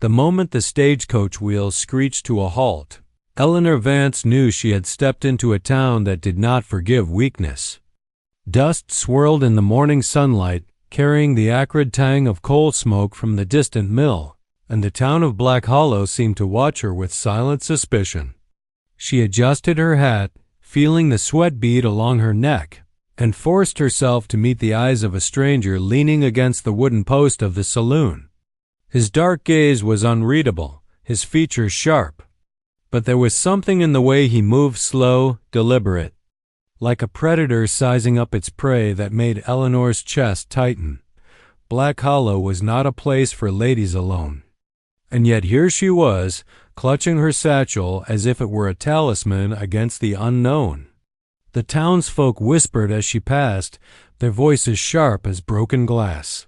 The moment the stagecoach wheels screeched to a halt, Eleanor Vance knew she had stepped into a town that did not forgive weakness. Dust swirled in the morning sunlight, carrying the acrid tang of coal smoke from the distant mill, and the town of Black Hollow seemed to watch her with silent suspicion. She adjusted her hat, feeling the sweat bead along her neck, and forced herself to meet the eyes of a stranger leaning against the wooden post of the saloon. His dark gaze was unreadable, his features sharp, but there was something in the way he moved slow, deliberate, like a predator sizing up its prey that made Eleanor's chest tighten. Black Hollow was not a place for ladies alone. And yet here she was, clutching her satchel as if it were a talisman against the unknown. The townsfolk whispered as she passed, their voices sharp as broken glass.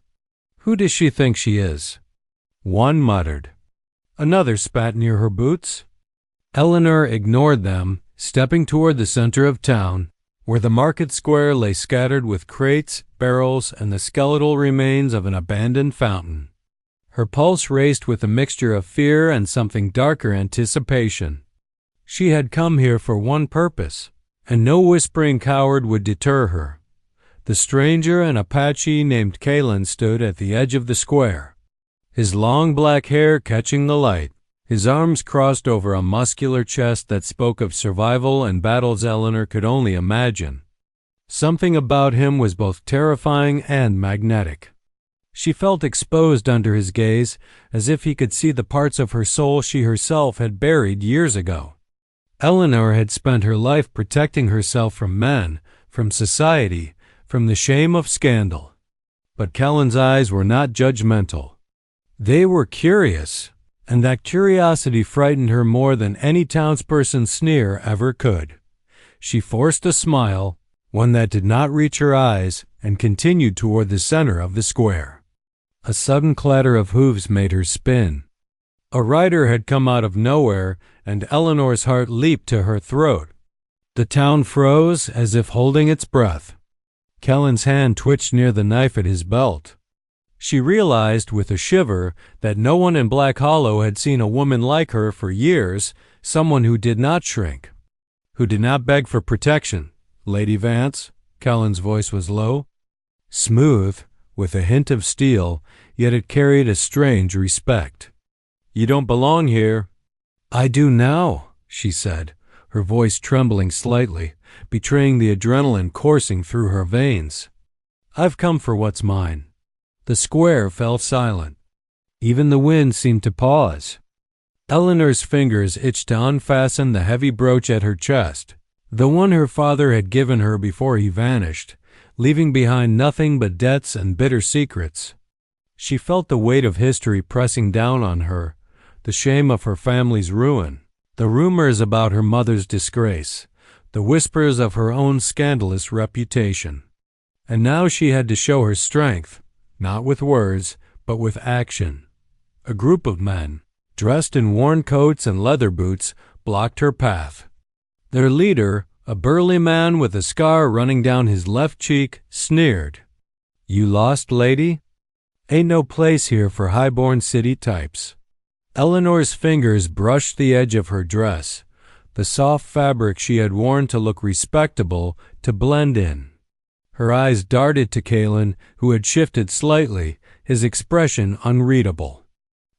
"Who does she think she is?" One muttered. Another spat near her boots. Eleanor ignored them, stepping toward the center of town, where the market square lay scattered with crates, barrels, and the skeletal remains of an abandoned fountain. Her pulse raced with a mixture of fear and something darker anticipation. She had come here for one purpose, and no whispering coward would deter her. The stranger, an Apache named Kaelen, stood at the edge of the square, his long black hair catching the light, his arms crossed over a muscular chest that spoke of survival and battles Eleanor could only imagine. Something about him was both terrifying and magnetic. She felt exposed under his gaze, as if he could see the parts of her soul she herself had buried years ago. Eleanor had spent her life protecting herself from men, from society, from the shame of scandal. But Kaelen's eyes were not judgmental. They were curious, and that curiosity frightened her more than any townsperson's sneer ever could. She forced a smile, one that did not reach her eyes, and continued toward the center of the square. A sudden clatter of hooves made her spin. A rider had come out of nowhere, and Eleanor's heart leaped to her throat. The town froze as if holding its breath. Kaelen's hand twitched near the knife at his belt. She realized with a shiver that no one in Black Hollow had seen a woman like her for years, someone who did not shrink, who did not beg for protection. "Lady Vance," Kaelen's voice was low, smooth, with a hint of steel, yet it carried a strange respect. "You don't belong here." "I do now," she said, her voice trembling slightly, betraying the adrenaline coursing through her veins. "I've come for what's mine." The square fell silent. Even the wind seemed to pause. Eleanor's fingers itched to unfasten the heavy brooch at her chest, the one her father had given her before he vanished, leaving behind nothing but debts and bitter secrets. She felt the weight of history pressing down on her, the shame of her family's ruin, the rumors about her mother's disgrace, the whispers of her own scandalous reputation. And now she had to show her strength, not with words, but with action. A group of men, dressed in worn coats and leather boots, blocked her path. Their leader, a burly man with a scar running down his left cheek, sneered. "You lost, lady? Ain't no place here for high-born city types." Eleanor's fingers brushed the edge of her dress, the soft fabric she had worn to look respectable, to blend in. Her eyes darted to Kaelen, who had shifted slightly, his expression unreadable.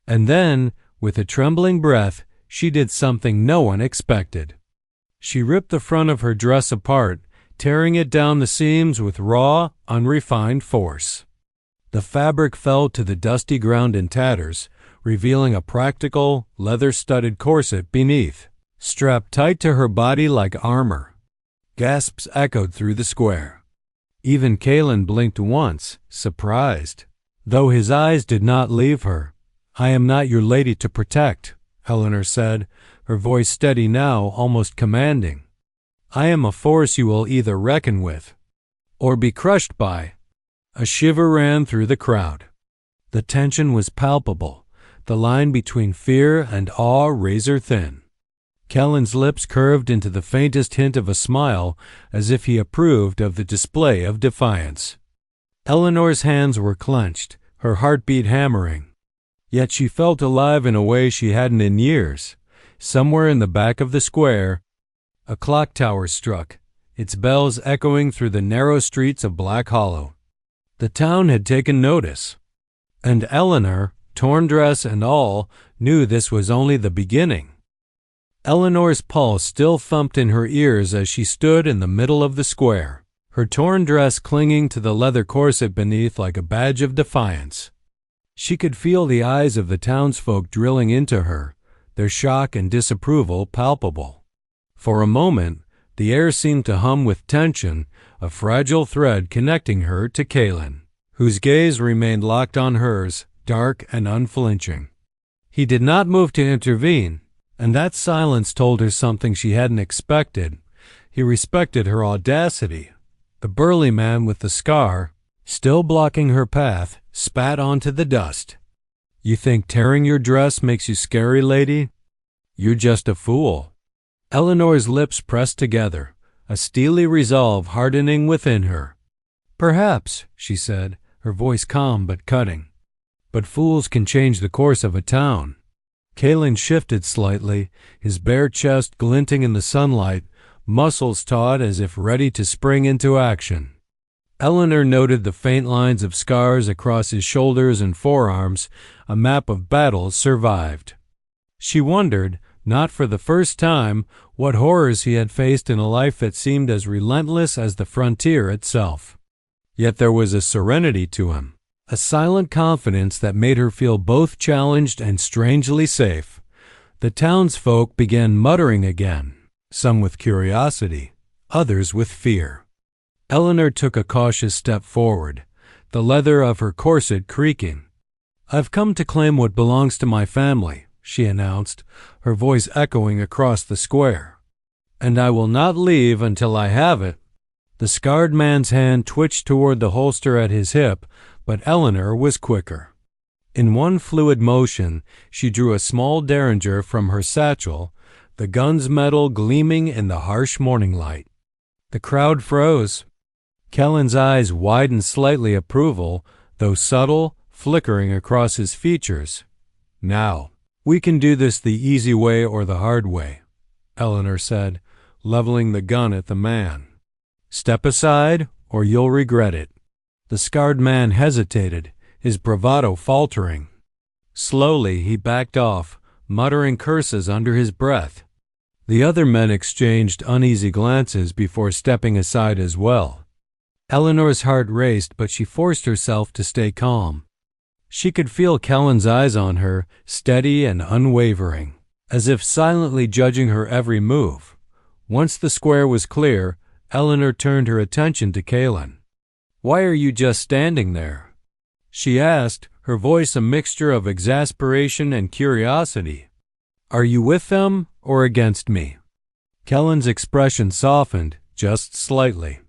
And then, with a trembling breath, she did something no one expected. She ripped the front of her dress apart, tearing it down the seams with raw, unrefined force. The fabric fell to the dusty ground in tatters, revealing a practical, leather-studded corset beneath, strapped tight to her body like armor. Gasps echoed through the square. Even Kaelen blinked once, surprised, though his eyes did not leave her. "I am not your lady to protect," Eleanor said, her voice steady now, almost commanding. "I am a force you will either reckon with or be crushed by." A shiver ran through the crowd. The tension was palpable, the line between fear and awe razor thin. Kaelen's lips curved into the faintest hint of a smile, as if he approved of the display of defiance. Eleanor's hands were clenched, her heartbeat hammering. Yet she felt alive in a way she hadn't in years. Somewhere in the back of the square, a clock tower struck, its bells echoing through the narrow streets of Black Hollow. The town had taken notice, and Eleanor, torn dress and all, knew this was only the beginning. Eleanor's pulse still thumped in her ears as she stood in the middle of the square, her torn dress clinging to the leather corset beneath like a badge of defiance. She could feel the eyes of the townsfolk drilling into her, their shock and disapproval palpable. For a moment, the air seemed to hum with tension, a fragile thread connecting her to Kaelen, whose gaze remained locked on hers, dark and unflinching. He did not move to intervene, and that silence told her something she hadn't expected. He respected her audacity. The burly man with the scar, still blocking her path, spat onto the dust. "You think tearing your dress makes you scary, lady? You're just a fool." Eleanor's lips pressed together, a steely resolve hardening within her. "Perhaps," she said, her voice calm but cutting. "But fools can change the course of a town." Kaelen shifted slightly, his bare chest glinting in the sunlight, muscles taut as if ready to spring into action. Eleanor noted the faint lines of scars across his shoulders and forearms, a map of battles survived. She wondered, not for the first time, what horrors he had faced in a life that seemed as relentless as the frontier itself. Yet there was a serenity to him, a silent confidence that made her feel both challenged and strangely safe. The townsfolk began muttering again, some with curiosity, others with fear. Eleanor took a cautious step forward, the leather of her corset creaking. "I've come to claim what belongs to my family," she announced, her voice echoing across the square. "And I will not leave until I have it." The scarred man's hand twitched toward the holster at his hip, but Eleanor was quicker. In one fluid motion, she drew a small derringer from her satchel, the gun's metal gleaming in the harsh morning light. The crowd froze. Kaelen's eyes widened slightly approval, though subtle, flickering across his features. "Now, we can do this the easy way or the hard way," Eleanor said, leveling the gun at the man. "Step aside, or you'll regret it." The scarred man hesitated, his bravado faltering. Slowly he backed off, muttering curses under his breath. The other men exchanged uneasy glances before stepping aside as well. Eleanor's heart raced, but she forced herself to stay calm. She could feel Kaelen's eyes on her, steady and unwavering, as if silently judging her every move. Once the square was clear, Eleanor turned her attention to Kaelen. "Why are you just standing there?" she asked, her voice a mixture of exasperation and curiosity. "Are you with them or against me?" Kaelen's expression softened, just slightly.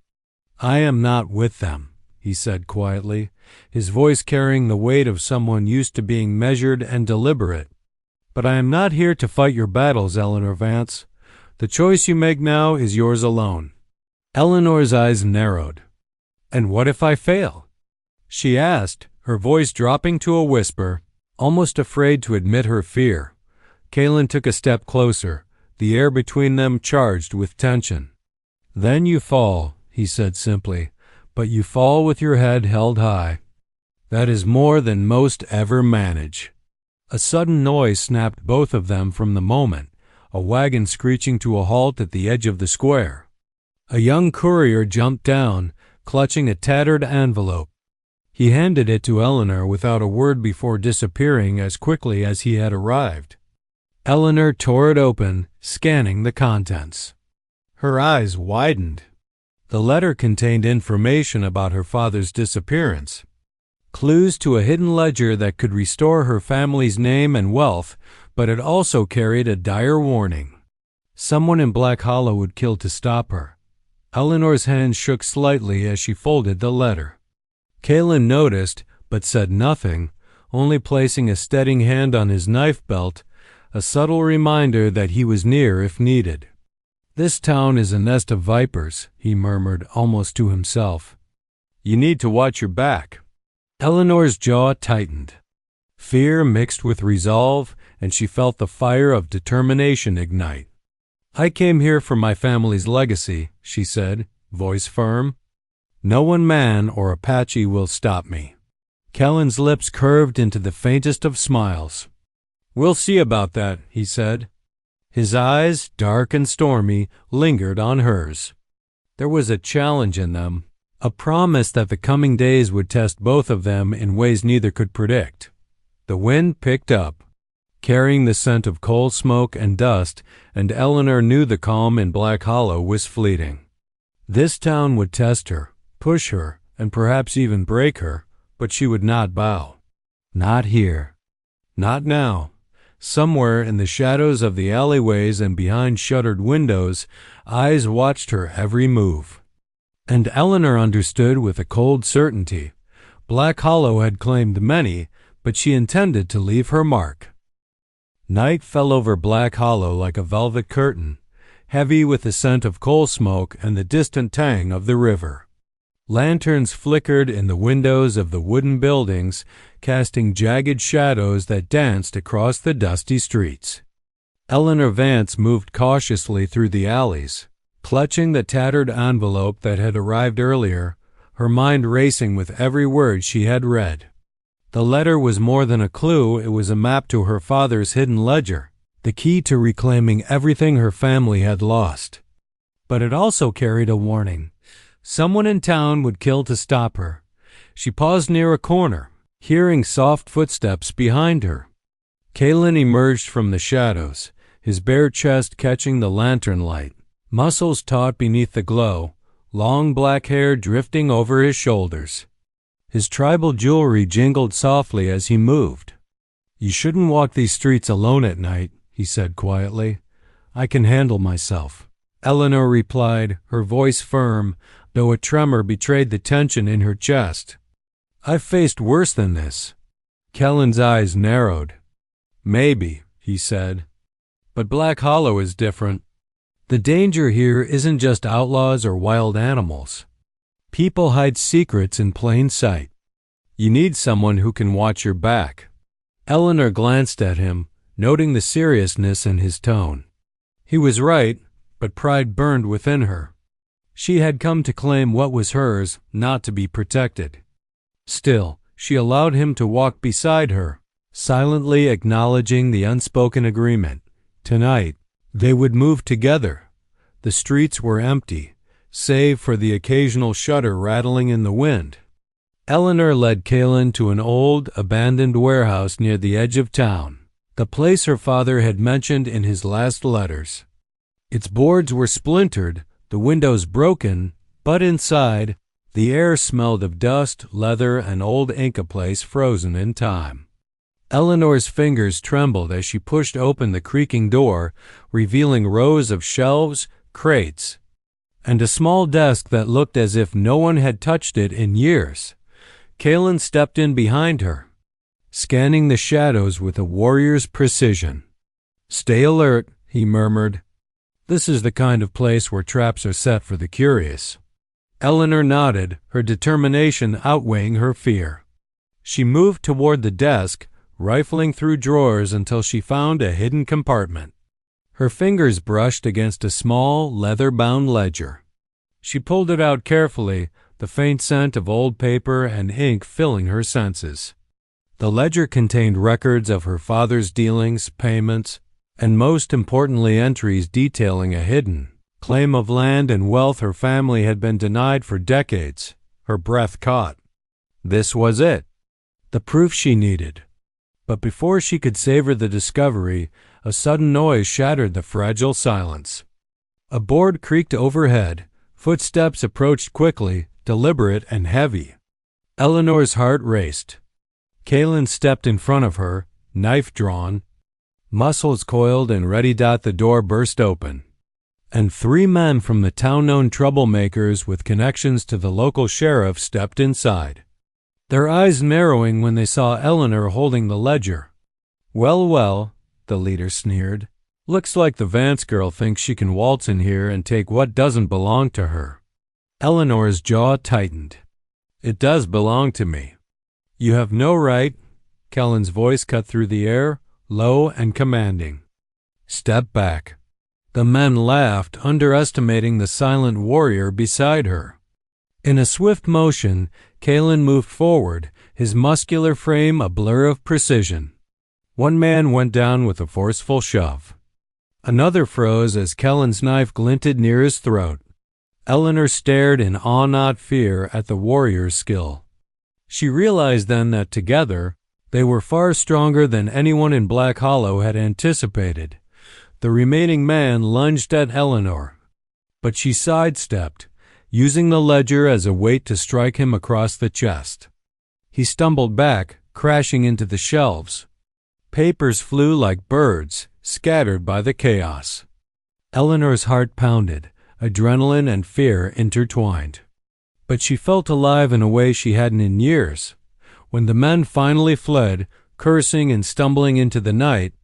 "I am not with them," he said quietly, his voice carrying the weight of someone used to being measured and deliberate. "But I am not here to fight your battles, Eleanor Vance. The choice you make now is yours alone." Eleanor's eyes narrowed. "And what if I fail?" she asked, her voice dropping to a whisper, almost afraid to admit her fear. Kaelen took a step closer, the air between them charged with tension. "Then you fall," he said simply, "but you fall with your head held high. That is more than most ever manage." A sudden noise snapped both of them from the moment, a wagon screeching to a halt at the edge of the square. A young courier jumped down, clutching a tattered envelope. He handed it to Eleanor without a word before disappearing as quickly as he had arrived. Eleanor tore it open, scanning the contents. Her eyes widened. The letter contained information about her father's disappearance, clues to a hidden ledger that could restore her family's name and wealth, but it also carried a dire warning. Someone in Black Hollow would kill to stop her. Eleanor's hand shook slightly as she folded the letter. Kaelen noticed, but said nothing, only placing a steadying hand on his knife belt, a subtle reminder that he was near if needed. "This town is a nest of vipers," he murmured almost to himself. "You need to watch your back." Eleanor's jaw tightened. Fear mixed with resolve, and she felt the fire of determination ignite. "I came here for my family's legacy," she said, voice firm. "No one man or Apache will stop me." Kaelen's lips curved into the faintest of smiles. "We'll see about that," he said. His eyes, dark and stormy, lingered on hers. There was a challenge in them, a promise that the coming days would test both of them in ways neither could predict. The wind picked up, carrying the scent of coal smoke and dust, and Eleanor knew the calm in Black Hollow was fleeting. This town would test her, push her, and perhaps even break her, but she would not bow. Not here. Not now. Somewhere in the shadows of the alleyways and behind shuttered windows, eyes watched her every move. And Eleanor understood with a cold certainty. Black Hollow had claimed many, but she intended to leave her mark. Night fell over Black Hollow like a velvet curtain, heavy with the scent of coal smoke and the distant tang of the river. Lanterns flickered in the windows of the wooden buildings, casting jagged shadows that danced across the dusty streets. Eleanor Vance moved cautiously through the alleys, clutching the tattered envelope that had arrived earlier, her mind racing with every word she had read. The letter was more than a clue, it was a map to her father's hidden ledger, the key to reclaiming everything her family had lost. But it also carried a warning. Someone in town would kill to stop her. She paused near a corner, hearing soft footsteps behind her. Kaelen emerged from the shadows, his bare chest catching the lantern light, muscles taut beneath the glow, long black hair drifting over his shoulders. His tribal jewelry jingled softly as he moved. "You shouldn't walk these streets alone at night," he said quietly. "I can handle myself." Eleanor replied, her voice firm, though a tremor betrayed the tension in her chest. "I've faced worse than this." Kaelen's eyes narrowed. "Maybe," he said. "But Black Hollow is different. The danger here isn't just outlaws or wild animals. People hide secrets in plain sight. You need someone who can watch your back." Eleanor glanced at him, noting the seriousness in his tone. He was right, but pride burned within her. She had come to claim what was hers, not to be protected. Still, she allowed him to walk beside her, silently acknowledging the unspoken agreement. Tonight, they would move together. The streets were empty, save for the occasional shutter rattling in the wind. Eleanor led Kaelen to an old, abandoned warehouse near the edge of town, the place her father had mentioned in his last letters. Its boards were splintered, the windows broken, but inside, the air smelled of dust, leather, and old Inca place frozen in time. Eleanor's fingers trembled as she pushed open the creaking door, revealing rows of shelves, crates, and a small desk that looked as if no one had touched it in years. Kaelen stepped in behind her, scanning the shadows with a warrior's precision. "Stay alert," he murmured. "This is the kind of place where traps are set for the curious." Eleanor nodded, her determination outweighing her fear. She moved toward the desk, rifling through drawers until she found a hidden compartment. Her fingers brushed against a small, leather-bound ledger. She pulled it out carefully, the faint scent of old paper and ink filling her senses. The ledger contained records of her father's dealings, payments, and most importantly entries detailing a hidden claim of land and wealth her family had been denied for decades. Her breath caught. This was it, the proof she needed. But before she could savor the discovery, a sudden noise shattered the fragile silence. A board creaked overhead, footsteps approached quickly, deliberate and heavy. Eleanor's heart raced. Kaelen stepped in front of her, knife drawn. Muscles coiled and ready. The door burst open, and 3 men from the town-known troublemakers with connections to the local sheriff stepped inside, their eyes narrowing when they saw Eleanor holding the ledger. "Well, well," the leader sneered. "Looks like the Vance girl thinks she can waltz in here and take what doesn't belong to her." Eleanor's jaw tightened. "It does belong to me. You have no right, Kaelen's voice cut through the air, low and commanding. "Step back." The men laughed, underestimating the silent warrior beside her. In a swift motion, Kaelen moved forward, his muscular frame a blur of precision. One man went down with a forceful shove. Another froze as Kaelen's knife glinted near his throat. Eleanor stared in awe-not fear at the warrior's skill. She realized then that together, they were far stronger than anyone in Black Hollow had anticipated. The remaining man lunged at Eleanor, but she sidestepped, using the ledger as a weight to strike him across the chest. He stumbled back, crashing into the shelves. Papers flew like birds, scattered by the chaos. Eleanor's heart pounded, adrenaline and fear intertwined. But she felt alive in a way she hadn't in years. When the men finally fled, cursing and stumbling into the night,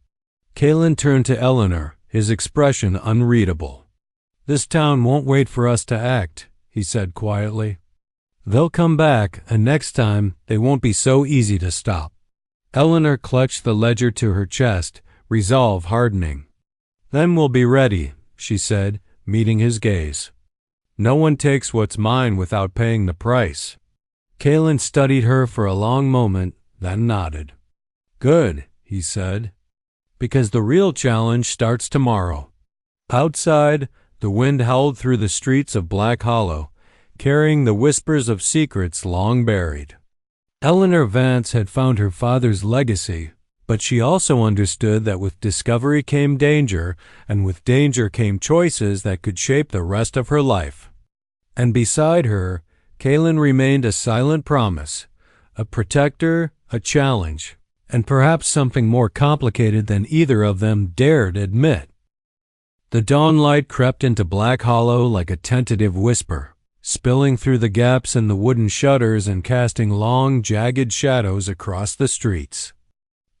Kaelen turned to Eleanor, his expression unreadable. "This town won't wait for us to act," he said quietly. "They'll come back, and next time they won't be so easy to stop." Eleanor clutched the ledger to her chest, resolve hardening. "Then we'll be ready," she said, meeting his gaze. "No one takes what's mine without paying the price." Kaelen studied her for a long moment, then nodded. "Good," he said, "because the real challenge starts tomorrow." Outside, the wind howled through the streets of Black Hollow, carrying the whispers of secrets long buried. Eleanor Vance had found her father's legacy, but she also understood that with discovery came danger, and with danger came choices that could shape the rest of her life. And beside her, Kaelen remained a silent promise, a protector, a challenge, and perhaps something more complicated than either of them dared admit. The dawn light crept into Black Hollow like a tentative whisper, spilling through the gaps in the wooden shutters and casting long, jagged shadows across the streets.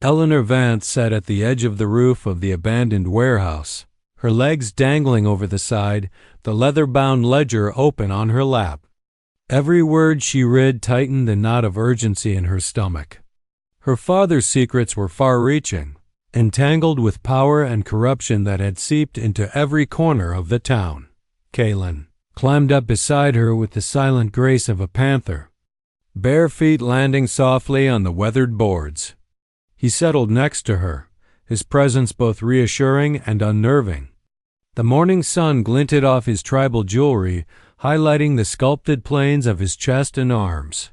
Eleanor Vance sat at the edge of the roof of the abandoned warehouse, her legs dangling over the side, the leather-bound ledger open on her lap. Every word she read tightened the knot of urgency in her stomach. Her father's secrets were far-reaching, entangled with power and corruption that had seeped into every corner of the town. Kaelen climbed up beside her with the silent grace of a panther, bare feet landing softly on the weathered boards. He settled next to her, his presence both reassuring and unnerving. The morning sun glinted off his tribal jewelry, highlighting the sculpted planes of his chest and arms.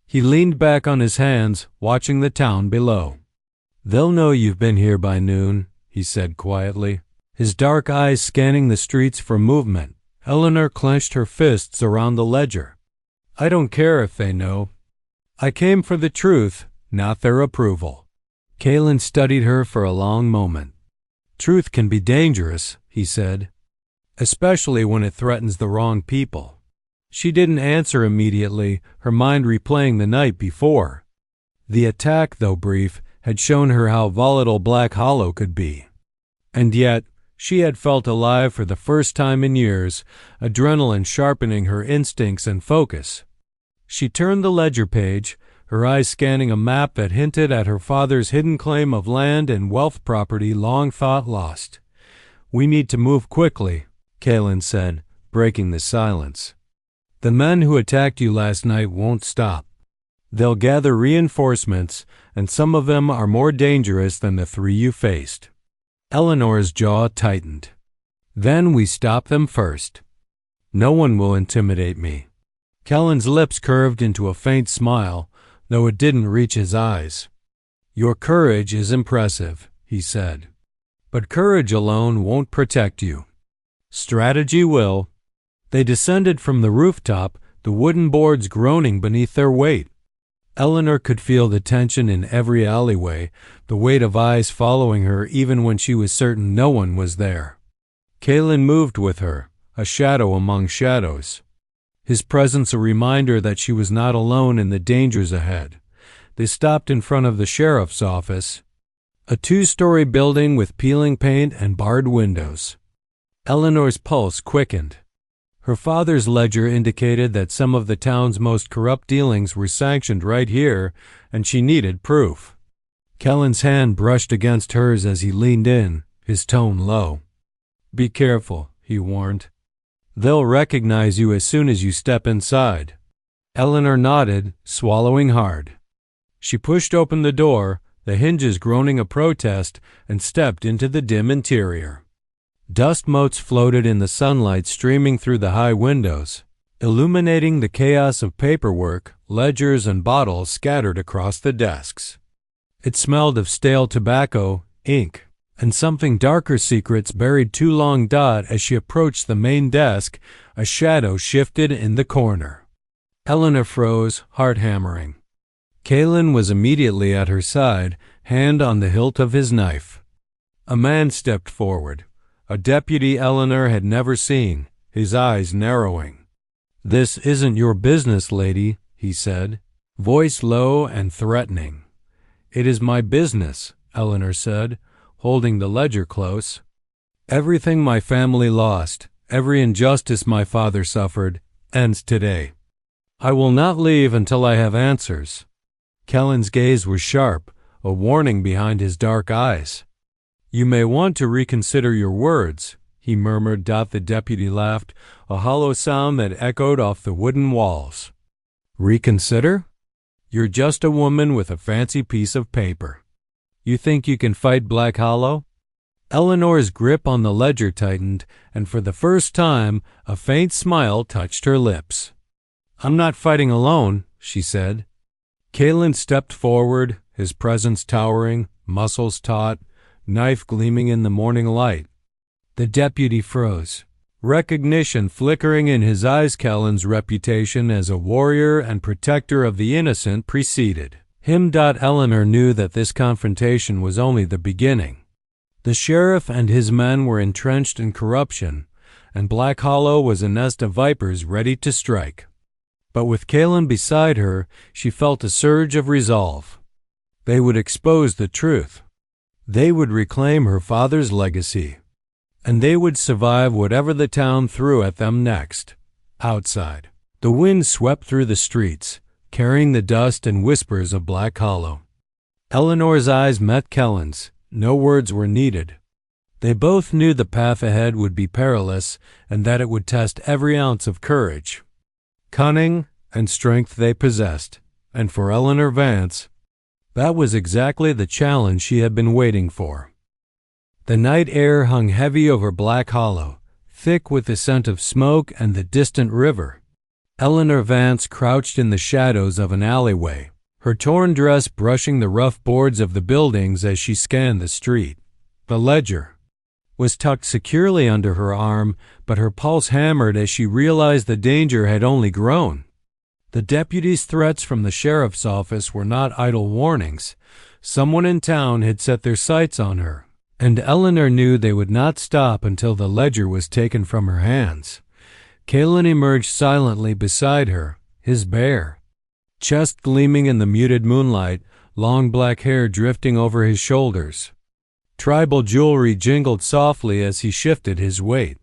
He leaned back on his hands, watching the town below. "They'll know you've been here by noon," he said quietly, his dark eyes scanning the streets for movement. Eleanor clenched her fists around the ledger. "I don't care if they know. I came for the truth, not their approval." Kaelen studied her for a long moment. "Truth can be dangerous," he said, "especially when it threatens the wrong people." She didn't answer immediately, her mind replaying the night before. The attack, though brief, had shown her how volatile Black Hollow could be. And yet, she had felt alive for the first time in years, adrenaline sharpening her instincts and focus. She turned the ledger page, her eyes scanning a map that hinted at her father's hidden claim of land and wealth property long thought lost. "We need to move quickly," Kaelen said, breaking the silence. "The men who attacked you last night won't stop. They'll gather reinforcements, and some of them are more dangerous than the three you faced." Eleanor's jaw tightened. "Then we stop them first. No one will intimidate me." Kaelen's lips curved into a faint smile, though it didn't reach his eyes. "Your courage is impressive," he said. "But courage alone won't protect you. Strategy will." They descended from the rooftop, the wooden boards groaning beneath their weight. Eleanor could feel the tension in every alleyway, the weight of eyes following her even when she was certain no one was there. Kaelen moved with her, a shadow among shadows, his presence a reminder that she was not alone in the dangers ahead. They stopped in front of the sheriff's office, a two-story building with peeling paint and barred windows. Eleanor's pulse quickened. Her father's ledger indicated that some of the town's most corrupt dealings were sanctioned right here, and she needed proof. Kaelen's hand brushed against hers as he leaned in, his tone low. "Be careful," he warned. "They'll recognize you as soon as you step inside." Eleanor nodded, swallowing hard. She pushed open the door, the hinges groaning a protest, and stepped into the dim interior. Dust motes floated in the sunlight streaming through the high windows, illuminating the chaos of paperwork, ledgers, and bottles scattered across the desks. It smelled of stale tobacco, ink, and something darker secrets buried too long. As she approached the main desk, a shadow shifted in the corner. Eleanor froze, heart hammering. Kaelen was immediately at her side, hand on the hilt of his knife. A man stepped forward, a deputy Eleanor had never seen, his eyes narrowing. "This isn't your business, lady," he said, voice low and threatening. "It is my business," Eleanor said, holding the ledger close. "Everything my family lost, every injustice my father suffered, ends today. I will not leave until I have answers." Kaelen's gaze was sharp, a warning behind his dark eyes. "You may want to reconsider your words," he murmured. The deputy laughed, a hollow sound that echoed off the wooden walls. "Reconsider? You're just a woman with a fancy piece of paper. You think you can fight Black Hollow?" Eleanor's grip on the ledger tightened, and for the first time, a faint smile touched her lips. "I'm not fighting alone," she said. Kaelen stepped forward, his presence towering, muscles taut, knife gleaming in the morning light. The deputy froze, recognition flickering in his eyes. Kaelen's reputation as a warrior and protector of the innocent preceded him. Eleanor knew that this confrontation was only the beginning. The sheriff and his men were entrenched in corruption, and Black Hollow was a nest of vipers ready to strike. But with Kaelen beside her, she felt a surge of resolve. They would expose the truth. They would reclaim her father's legacy. And they would survive whatever the town threw at them next. Outside, the wind swept through the streets, carrying the dust and whispers of Black Hollow. Eleanor's eyes met Kaelen's. No words were needed. They both knew the path ahead would be perilous and that it would test every ounce of courage, cunning, and strength they possessed. And for Eleanor Vance, that was exactly the challenge she had been waiting for. The night air hung heavy over Black Hollow, thick with the scent of smoke and the distant river. Eleanor Vance crouched in the shadows of an alleyway, her torn dress brushing the rough boards of the buildings as she scanned the street. The ledger was tucked securely under her arm, but her pulse hammered as she realized the danger had only grown. The deputy's threats from the sheriff's office were not idle warnings. Someone in town had set their sights on her, and Eleanor knew they would not stop until the ledger was taken from her hands. Kaelen emerged silently beside her, his bare chest gleaming in the muted moonlight, long black hair drifting over his shoulders. Tribal jewelry jingled softly as he shifted his weight.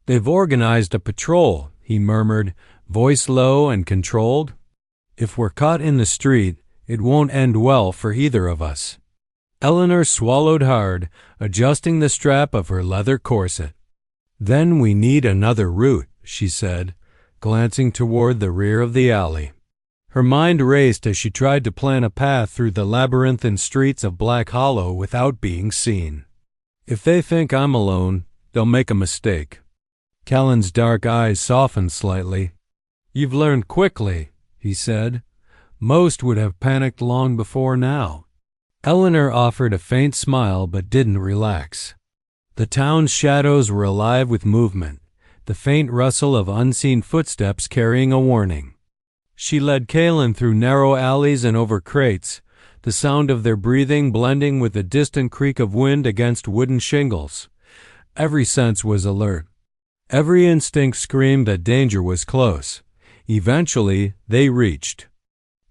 "They've organized a patrol," he murmured, voice low and controlled. "If we're caught in the street, it won't end well for either of us." Eleanor swallowed hard, adjusting the strap of her leather corset. "Then we need another route," she said, glancing toward the rear of the alley. Her mind raced as she tried to plan a path through the labyrinthine streets of Black Hollow without being seen. "If they think I'm alone, they'll make a mistake." Kaelen's dark eyes softened slightly. "You've learned quickly," he said. "Most would have panicked long before now." Eleanor offered a faint smile but didn't relax. The town's shadows were alive with movement, the faint rustle of unseen footsteps carrying a warning. She led Kaelen through narrow alleys and over crates, the sound of their breathing blending with the distant creak of wind against wooden shingles. Every sense was alert. Every instinct screamed that danger was close. Eventually, they reached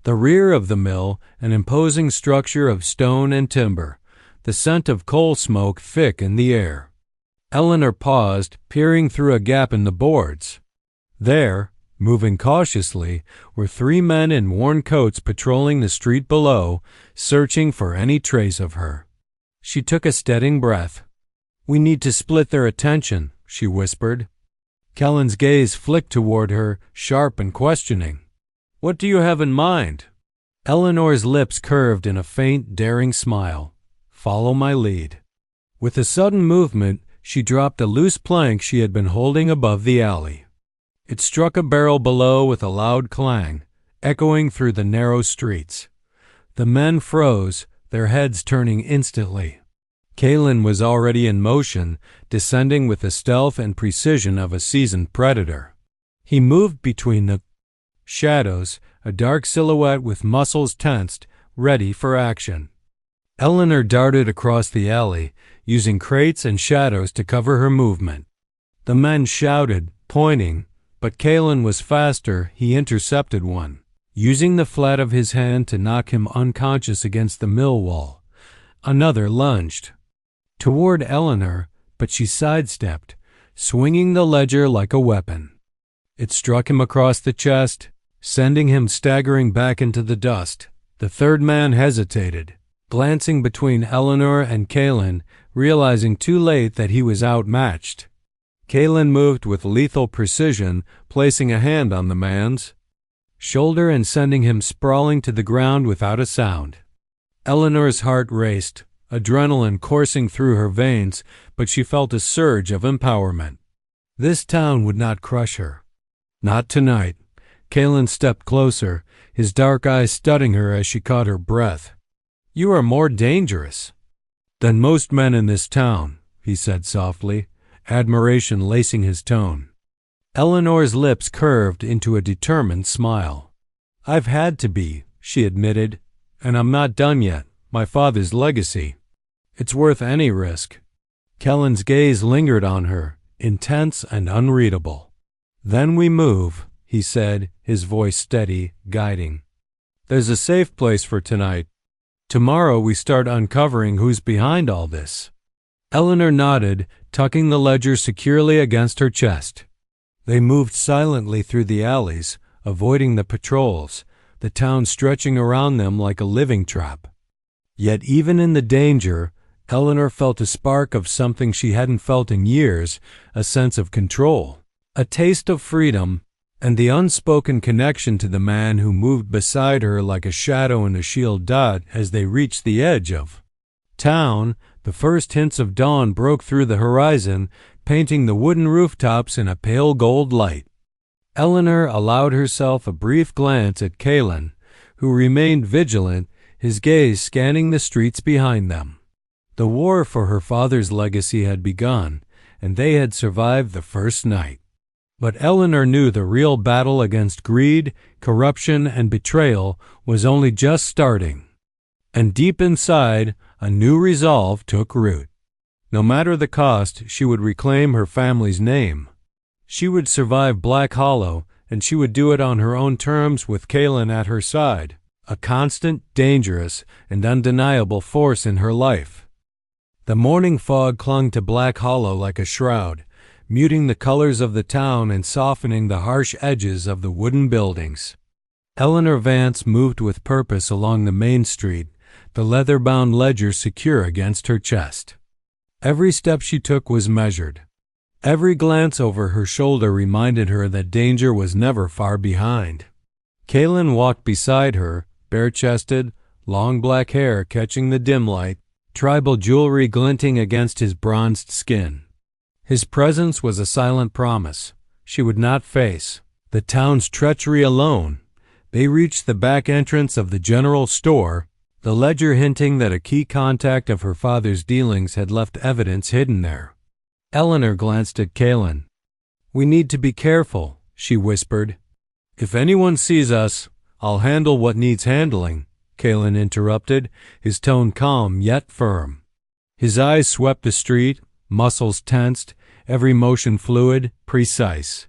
the rear of the mill, an imposing structure of stone and timber, the scent of coal smoke thick in the air. Eleanor paused, peering through a gap in the boards. There, Moving cautiously were 3 men in worn coats patrolling the street below, searching for any trace of her. She took a steadying breath. "We need to split their attention," she whispered. Kaelen's gaze flicked toward her, sharp and questioning. "What do you have in mind?" Eleanor's lips curved in a faint, daring smile. "Follow my lead." With a sudden movement, she dropped a loose plank she had been holding above the alley. It struck a barrel below with a loud clang, echoing through the narrow streets. The men froze, their heads turning instantly. Kaelen was already in motion, descending with the stealth and precision of a seasoned predator. He moved between the shadows, a dark silhouette with muscles tensed, ready for action. Eleanor darted across the alley, using crates and shadows to cover her movement. The men shouted, pointing, but Kaelen was faster. He intercepted one, using the flat of his hand to knock him unconscious against the mill wall. Another lunged toward Eleanor, but she sidestepped, swinging the ledger like a weapon. It struck him across the chest, sending him staggering back into the dust. The third man hesitated, glancing between Eleanor and Kaelen, realizing too late that he was outmatched. Kaelen moved with lethal precision, placing a hand on the man's shoulder and sending him sprawling to the ground without a sound. Eleanor's heart raced, adrenaline coursing through her veins, but she felt a surge of empowerment. This town would not crush her. Not tonight. Kaelen stepped closer, his dark eyes studying her as she caught her breath. "You are more dangerous than most men in this town," he said softly, admiration lacing his tone. Eleanor's lips curved into a determined smile. "I've had to be," she admitted, "and I'm not done yet. My father's legacy. It's worth any risk." Kaelen's gaze lingered on her, intense and unreadable. "Then we move," he said, his voice steady, guiding. "There's a safe place for tonight. Tomorrow we start uncovering who's behind all this." Eleanor nodded, tucking the ledger securely against her chest. They moved silently through the alleys, avoiding the patrols, the town stretching around them like a living trap. Yet even in the danger, Eleanor felt a spark of something she hadn't felt in years, a sense of control, a taste of freedom, and the unspoken connection to the man who moved beside her like a shadow in a shield dot as they reached the edge of town. The first hints of dawn broke through the horizon, painting the wooden rooftops in a pale gold light. Eleanor allowed herself a brief glance at Kaelen, who remained vigilant, his gaze scanning the streets behind them. The war for her father's legacy had begun, and they had survived the first night. But Eleanor knew the real battle against greed, corruption, and betrayal was only just starting. And deep inside, a new resolve took root. No matter the cost, she would reclaim her family's name. She would survive Black Hollow, and she would do it on her own terms with Kaelen at her side, a constant, dangerous, and undeniable force in her life. The morning fog clung to Black Hollow like a shroud, muting the colors of the town and softening the harsh edges of the wooden buildings. Eleanor Vance moved with purpose along the main street, the leather-bound ledger secure against her chest. Every step she took was measured. Every glance over her shoulder reminded her that danger was never far behind. Kaelen walked beside her, bare-chested, long black hair catching the dim light, tribal jewelry glinting against his bronzed skin. His presence was a silent promise. She would not face the town's treachery alone. They reached the back entrance of the general store, the ledger hinting that a key contact of her father's dealings had left evidence hidden there. Eleanor glanced at Kaelen. "We need to be careful," she whispered. "If anyone sees us, I'll handle what needs handling," Kaelen interrupted, his tone calm yet firm. His eyes swept the street, muscles tensed, every motion fluid, precise.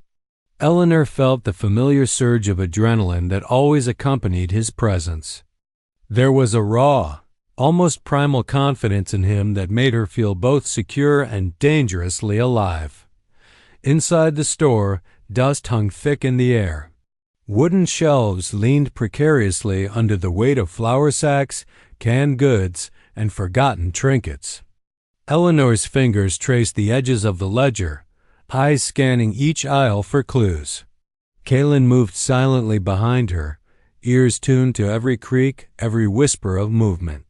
Eleanor felt the familiar surge of adrenaline that always accompanied his presence. There was a raw, almost primal confidence in him that made her feel both secure and dangerously alive. Inside the store, Dust hung thick in the air. Wooden shelves leaned precariously under the weight of flour sacks, canned goods, and forgotten trinkets. Eleanor's fingers traced the edges of the ledger, eyes scanning each aisle for clues. Kaelen moved silently behind her, ears tuned to every creak, every whisper of movement.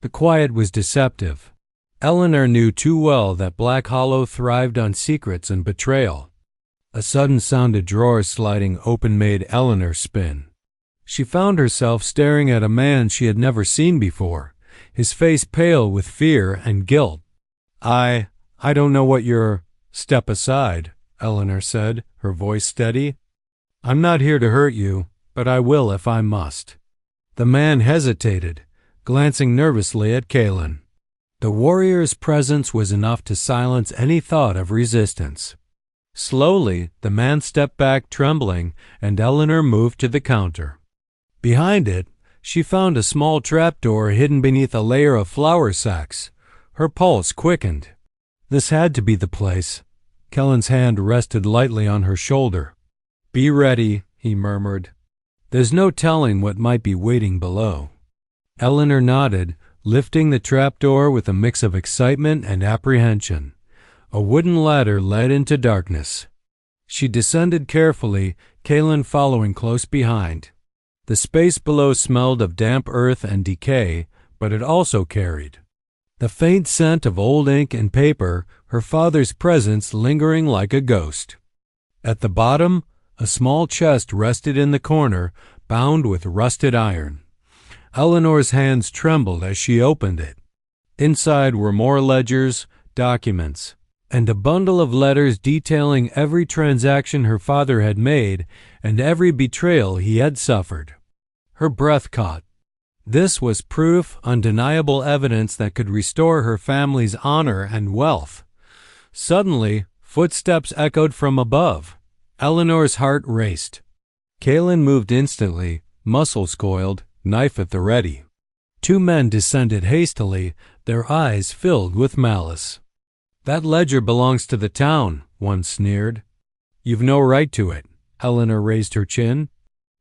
The quiet was deceptive. Eleanor knew too well that Black Hollow thrived on secrets and betrayal. A sudden sound of drawers sliding open made Eleanor spin. She found herself staring at a man she had never seen before, his face pale with fear and guilt. I don't know what you're—" "Step aside," Eleanor said, her voice steady. "I'm not here to hurt you, but I will if I must." The man hesitated, glancing nervously at Kaelen. The warrior's presence was enough to silence any thought of resistance. Slowly, the man stepped back trembling, and Eleanor moved to the counter. Behind it, she found a small trapdoor hidden beneath a layer of flour sacks. Her pulse quickened. This had to be the place. Kaelen's hand rested lightly on her shoulder. "Be ready," he murmured. "There's no telling what might be waiting below." Eleanor nodded, lifting the trapdoor with a mix of excitement and apprehension. A wooden ladder led into darkness. She descended carefully, Kaelen following close behind. The space below smelled of damp earth and decay, but it also carried the faint scent of old ink and paper, her father's presence lingering like a ghost. At the bottom, a small chest rested in the corner, bound with rusted iron. Eleanor's hands trembled as she opened it. Inside were more ledgers, documents, and a bundle of letters detailing every transaction her father had made and every betrayal he had suffered. Her breath caught. This was proof, undeniable evidence that could restore her family's honor and wealth. Suddenly, footsteps echoed from above. Eleanor's heart raced. Kaelen moved instantly, muscles coiled, knife at the ready. Two men descended hastily, their eyes filled with malice. "That ledger belongs to the town," one sneered. "You've no right to it." Eleanor raised her chin.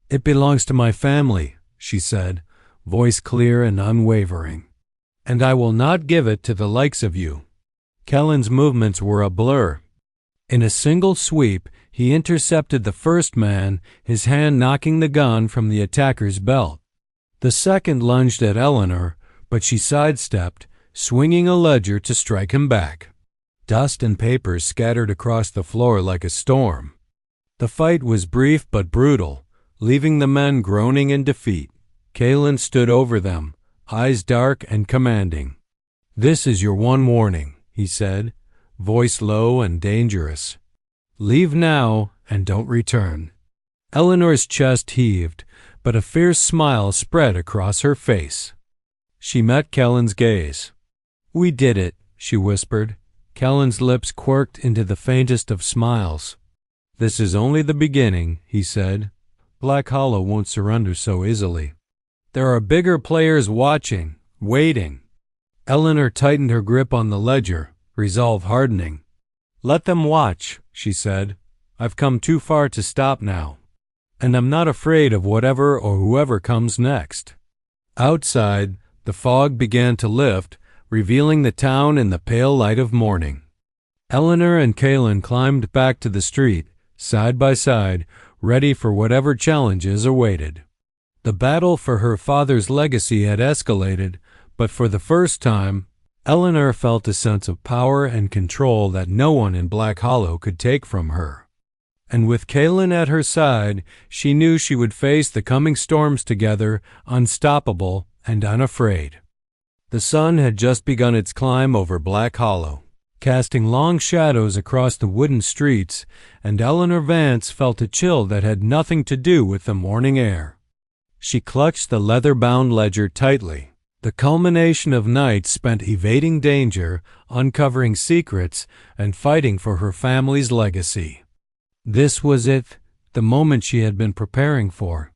"It belongs to my family," she said, voice clear and unwavering. "And I will not give it to the likes of you." Kaelen's movements were a blur. In a single sweep, he intercepted the first man, his hand knocking the gun from the attacker's belt. The second lunged at Eleanor, but she sidestepped, swinging a ledger to strike him back. Dust and papers scattered across the floor like a storm. The fight was brief but brutal, leaving the men groaning in defeat. Kaelen stood over them, eyes dark and commanding. "This is your one warning," he said, voice low and dangerous. "Leave now and don't return." Eleanor's chest heaved, but a fierce smile spread across her face. She met Kaelen's gaze. "We did it," she whispered. Kaelen's lips quirked into the faintest of smiles. "This is only the beginning," he said. "Black Hollow won't surrender so easily. There are bigger players watching, waiting." Eleanor tightened her grip on the ledger, resolve hardening. "Let them watch," she said. "I've come too far to stop now. And I'm not afraid of whatever or whoever comes next." Outside, the fog began to lift, revealing the town in the pale light of morning. Eleanor and Kaelen climbed back to the street, side by side, ready for whatever challenges awaited. The battle for her father's legacy had escalated, but for the first time, Eleanor felt a sense of power and control that no one in Black Hollow could take from her. And with Kaelen at her side, she knew she would face the coming storms together, unstoppable and unafraid. The sun had just begun its climb over Black Hollow, casting long shadows across the wooden streets, and Eleanor Vance felt a chill that had nothing to do with the morning air. She clutched the leather-bound ledger tightly, the culmination of nights spent evading danger, uncovering secrets, and fighting for her family's legacy. This was it, the moment she had been preparing for.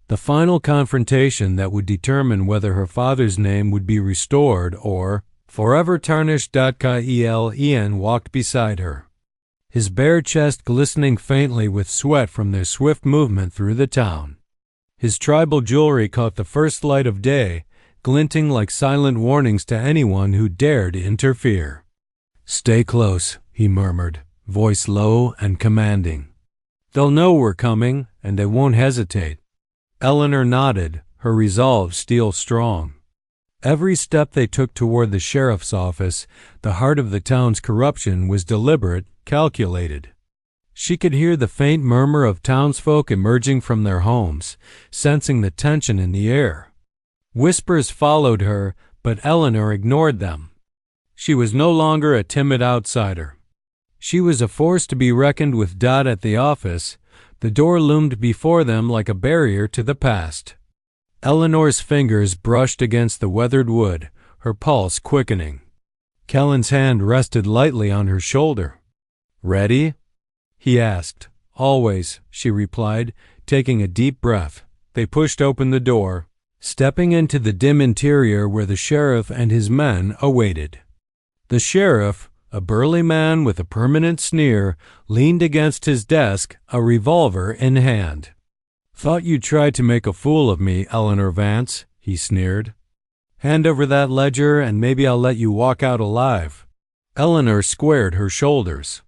The final confrontation that would determine whether her father's name would be restored or forever tarnished. Kaelen walked beside her. his bare chest glistening faintly with sweat from their swift movement through the town. His tribal jewelry caught the first light of day, glinting like silent warnings to anyone who dared interfere. "Stay close," he murmured, voice low and commanding. "They'll know we're coming, and they won't hesitate." Eleanor nodded, her resolve steel strong. Every step they took toward the sheriff's office, the heart of the town's corruption, was deliberate, calculated. She could hear the faint murmur of townsfolk emerging from their homes, sensing the tension in the air. Whispers followed her, but Eleanor ignored them. She was no longer a timid outsider. She was a force to be reckoned with. At the office, the door loomed before them like a barrier to the past. Eleanor's fingers brushed against the weathered wood, her pulse quickening. Kaelen's hand rested lightly on her shoulder. "Ready?" he asked. "Always," she replied, taking a deep breath. They pushed open the door, stepping into the dim interior where the sheriff and his men awaited. The sheriff, a burly man with a permanent sneer, leaned against his desk, a revolver in hand. "Thought you'd try to make a fool of me, Eleanor Vance," he sneered. "Hand over that ledger and maybe I'll let you walk out alive." Eleanor squared her shoulders.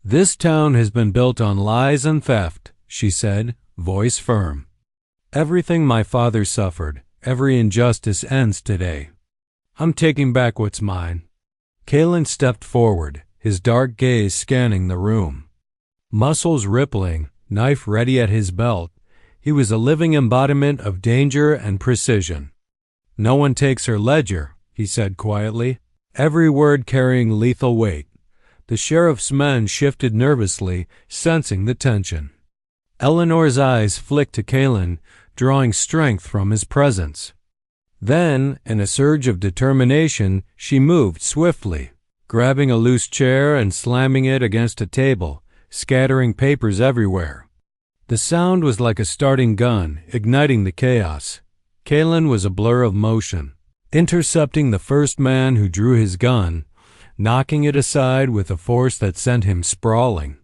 "This town has been built on lies and theft," she said, voice firm. "Everything my father suffered, every injustice ends today. I'm taking back what's mine." Kaelen stepped forward, his dark gaze scanning the room. Muscles rippling, knife ready at his belt, he was a living embodiment of danger and precision. "No one takes her ledger," he said quietly, every word carrying lethal weight. The sheriff's men shifted nervously, sensing the tension. Eleanor's eyes flicked to Kaelen, drawing strength from his presence. Then, in a surge of determination, she moved swiftly, grabbing a loose chair and slamming it against a table, scattering papers everywhere. The sound was like a starting gun, igniting the chaos. Kaelen was a blur of motion, intercepting the first man who drew his gun, knocking it aside with a force that sent him sprawling.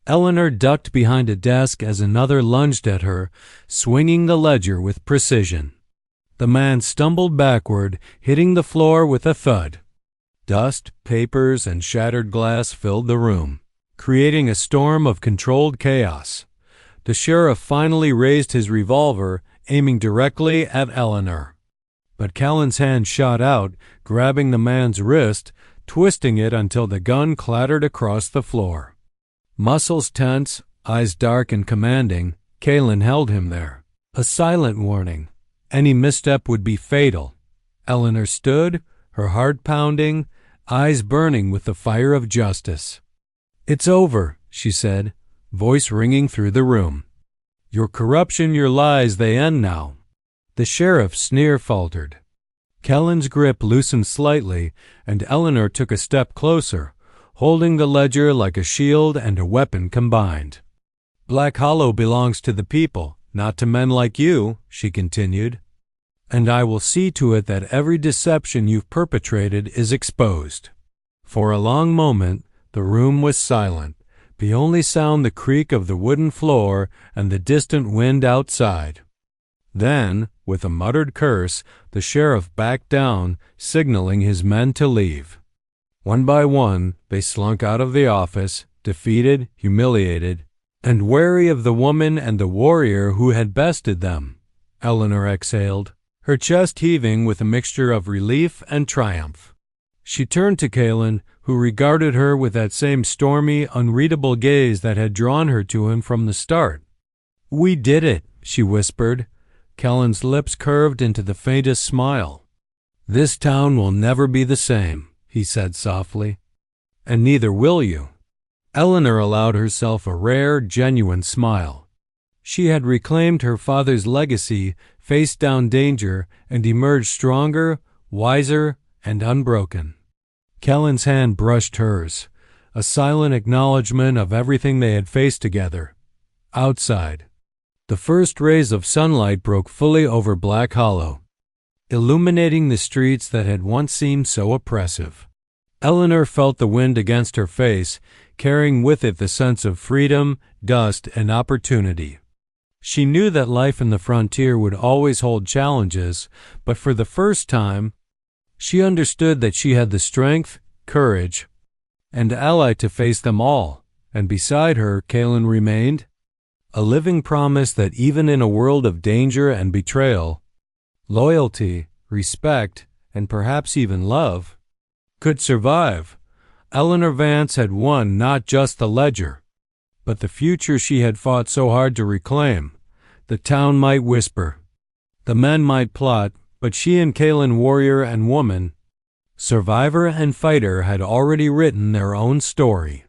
Eleanor ducked behind a desk as another lunged at her, swinging the ledger with precision. The man stumbled backward, hitting the floor with a thud. Dust, papers, and shattered glass filled the room, creating a storm of controlled chaos. The sheriff finally raised his revolver, aiming directly at Eleanor. But Kaelen's hand shot out, grabbing the man's wrist, twisting it until the gun clattered across the floor. Muscles tense, eyes dark and commanding, Kaelen held him there. A silent warning. Any misstep would be fatal. Eleanor stood, her heart pounding, eyes burning with the fire of justice. "It's over," she said, voice ringing through the room. "Your corruption, your lies, they end now." The sheriff's sneer faltered. Kaelen's grip loosened slightly, and Eleanor took a step closer, holding the ledger like a shield and a weapon combined. "Black Hollow belongs to the people, not to men like you," she continued. "And I will see to it that every deception you've perpetrated is exposed." For a long moment, the room was silent, the only sound the creak of the wooden floor and the distant wind outside. Then, with a muttered curse, the sheriff backed down, signaling his men to leave. One by one, they slunk out of the office, defeated, humiliated, and wary of the woman and the warrior who had bested them. Eleanor exhaled, her chest heaving with a mixture of relief and triumph. She turned to Kaelen, who regarded her with that same stormy, unreadable gaze that had drawn her to him from the start. "We did it," she whispered. Kaelen's lips curved into the faintest smile. "This town will never be the same," he said softly. "And neither will you." Eleanor allowed herself a rare, genuine smile. She had reclaimed her father's legacy, faced down danger, and emerged stronger, wiser, and unbroken. Kaelen's hand brushed hers, a silent acknowledgement of everything they had faced together. Outside, the first rays of sunlight broke fully over Black Hollow, illuminating the streets that had once seemed so oppressive. Eleanor felt the wind against her face, carrying with it the sense of freedom, dust, and opportunity. She knew that life in the frontier would always hold challenges, but for the first time, she understood that she had the strength, courage, and ally to face them all, and beside her, Kaelen remained, a living promise that even in a world of danger and betrayal, loyalty, respect, and perhaps even love, could survive. Eleanor Vance had won not just the ledger, but the future she had fought so hard to reclaim. The town might whisper, the men might plot, but she and Kaelen, warrior and woman, survivor and fighter, had already written their own story.